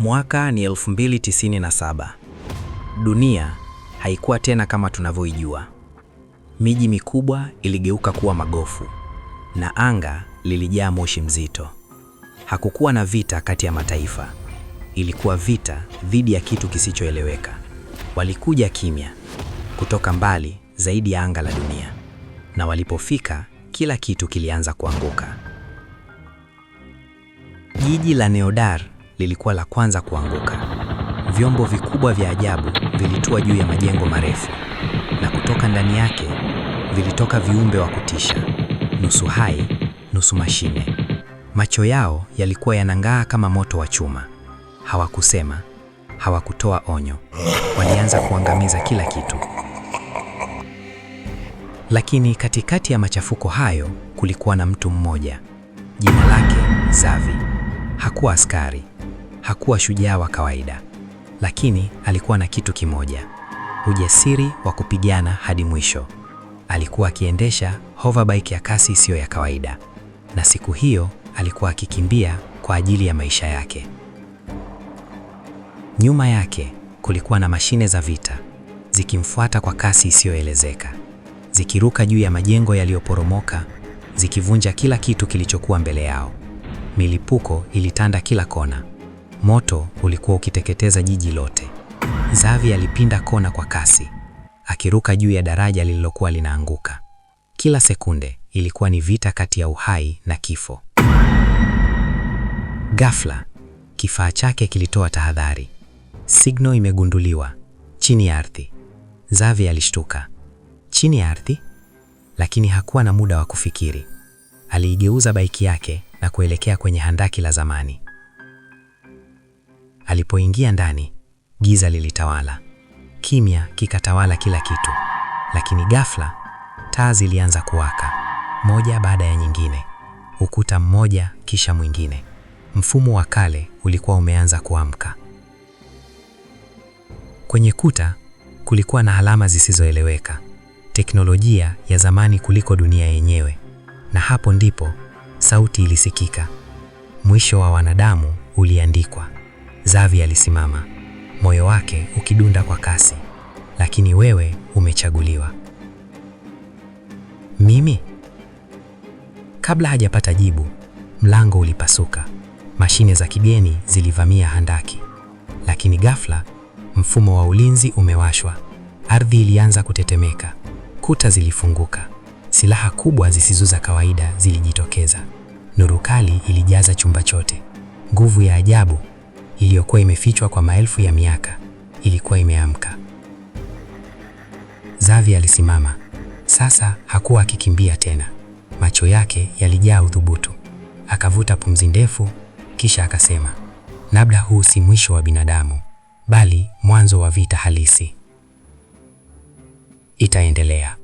Mwaka ni 2097. Dunia haikuwa tena kama tunavyoijua. Miji mikubwa iligeuka kuwa magofu na anga lilijaa moshi mzito. Hakukuwa na vita kati ya mataifa. Ilikuwa vita dhidi ya kitu kisichoeleweka. Walikuja kimya kutoka mbali zaidi ya anga la dunia. Na walipofika, kila kitu kilianza kuanguka. Jiji la Neodar lilikuwa la kwanza kuanguka. Vyombo vikubwa vya ajabu vilitua juu ya majengo marefu, na kutoka ndani yake vilitoka viumbe wa kutisha, nusu hai, nusu mashine. Macho yao yalikuwa yanang'aa kama moto wa chuma. Hawakusema, hawakutoa onyo. Walianza kuangamiza kila kitu. Lakini katikati ya machafuko hayo kulikuwa na mtu mmoja. Jina lake Xavi. Hakuwa askari, hakuwa shujaa wa kawaida, lakini alikuwa na kitu kimoja: ujasiri wa kupigana hadi mwisho. Alikuwa akiendesha hoverbike ya kasi isiyo ya kawaida, na siku hiyo alikuwa akikimbia kwa ajili ya maisha yake. Nyuma yake kulikuwa na mashine za vita zikimfuata kwa kasi isiyoelezeka, zikiruka juu ya majengo yaliyoporomoka, zikivunja kila kitu kilichokuwa mbele yao. Milipuko ilitanda kila kona. Moto ulikuwa ukiteketeza jiji lote. Xavi alipinda kona kwa kasi, akiruka juu ya daraja lililokuwa linaanguka. Kila sekunde ilikuwa ni vita kati ya uhai na kifo. Ghafla, kifaa chake kilitoa tahadhari. Signal imegunduliwa chini ya ardhi. Xavi alishtuka. Chini ya ardhi? Lakini hakuwa na muda wa kufikiri. Aliigeuza baiki yake na kuelekea kwenye handaki la zamani. Alipoingia ndani, giza lilitawala. Kimya kikatawala kila kitu. Lakini ghafla, taa zilianza kuwaka, moja baada ya nyingine. Ukuta mmoja kisha mwingine. Mfumo wa kale ulikuwa umeanza kuamka. Kwenye kuta kulikuwa na alama zisizoeleweka. Teknolojia ya zamani kuliko dunia yenyewe. Na hapo ndipo sauti ilisikika. Mwisho wa wanadamu uliandikwa. Xavi alisimama, moyo wake ukidunda kwa kasi. Lakini wewe umechaguliwa. Mimi? Kabla hajapata jibu, mlango ulipasuka. Mashine za kigeni zilivamia handaki. Lakini ghafla, mfumo wa ulinzi umewashwa. Ardhi ilianza kutetemeka. Kuta zilifunguka. Silaha kubwa zisizo za kawaida zilijitokeza. Nuru kali ilijaza chumba chote. Nguvu ya ajabu iliyokuwa imefichwa kwa maelfu ya miaka ilikuwa imeamka. Xavi alisimama. Sasa hakuwa akikimbia tena. Macho yake yalijaa uthubutu. Akavuta pumzi ndefu, kisha akasema, labda huu si mwisho wa binadamu, bali mwanzo wa vita halisi. Itaendelea.